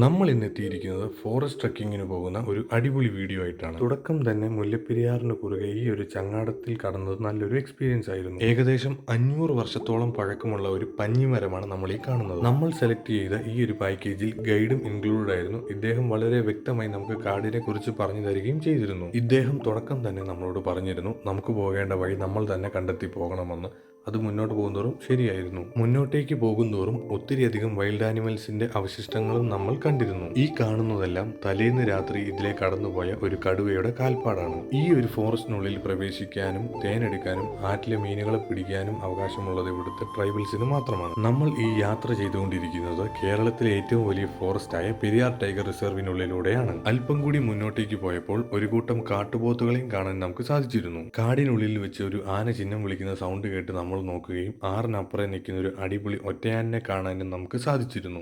നമ്മൾ ഇന്ന് എത്തിയിരിക്കുന്നത് ഫോറസ്റ്റ് ട്രക്കിങ്ങിന് പോകുന്ന ഒരു അടിപൊളി വീഡിയോ ആയിട്ടാണ്. തുടക്കം തന്നെ മുല്ലപ്പെരിയാറിന് കുറുകെ ഈ ഒരു ചങ്ങാടത്തിൽ കടന്നത് നല്ലൊരു എക്സ്പീരിയൻസ് ആയിരുന്നു. ഏകദേശം 500 വർഷത്തോളം പഴക്കമുള്ള ഒരു പഞ്ഞിമരമാണ് നമ്മൾ ഈ കാണുന്നത്. നമ്മൾ സെലക്ട് ചെയ്ത ഈ ഒരു പാക്കേജിൽ ഗൈഡും ഇൻക്ലൂഡഡ് ആയിരുന്നു. ഇദ്ദേഹം വളരെ വ്യക്തമായി നമുക്ക് കാടിനെ കുറിച്ച് പറഞ്ഞു തരികയും ചെയ്തിരുന്നു. ഇദ്ദേഹം തുടക്കം തന്നെ നമ്മളോട് പറഞ്ഞിരുന്നു നമുക്ക് പോകേണ്ട വഴി നമ്മൾ തന്നെ കണ്ടെത്തി പോകണമെന്ന്. അത് മുന്നോട്ട് പോകുന്തോറും ശരിയായിരുന്നു. മുന്നോട്ടേക്ക് പോകുന്തോറും ഒത്തിരിയധികം വൈൽഡ് ആനിമൽസിന്റെ അവശിഷ്ടങ്ങളും നമ്മൾ കണ്ടിരുന്നു. ഈ കാണുന്നതെല്ലാം തലേന്ന് രാത്രി ഇതിലെ കടന്നുപോയ ഒരു കടുവയുടെ കാൽപ്പാടാണ്. ഈ ഒരു ഫോറസ്റ്റിനുള്ളിൽ പ്രവേശിക്കാനും തേനെടുക്കാനും ആറ്റിലെ മീനുകളെ പിടിക്കാനും അവകാശമുള്ളത് ഇവിടുത്തെ ട്രൈബൽസിന് മാത്രമാണ്. നമ്മൾ ഈ യാത്ര ചെയ്തുകൊണ്ടിരിക്കുന്നത് കേരളത്തിലെ ഏറ്റവും വലിയ ഫോറസ്റ്റായ പെരിയാർ ടൈഗർ റിസർവിനുള്ളിലൂടെയാണ്. അല്പം കൂടി മുന്നോട്ടേക്ക് പോയപ്പോൾ ഒരു കൂട്ടം കാട്ടുപോത്തുകളെയും കാണാൻ നമുക്ക് സാധിച്ചിരുന്നു. കാടിനുള്ളിൽ വെച്ച് ഒരു ആന ചിഹ്നം വിളിക്കുന്ന സൗണ്ട് കേട്ട് നമ്മൾ നോക്കുകയും ആറിനപ്പുറം നിൽക്കുന്ന ഒരു അടിപൊളി ഒറ്റയാനെ കാണാനും നമുക്ക് സാധിച്ചിരുന്നു.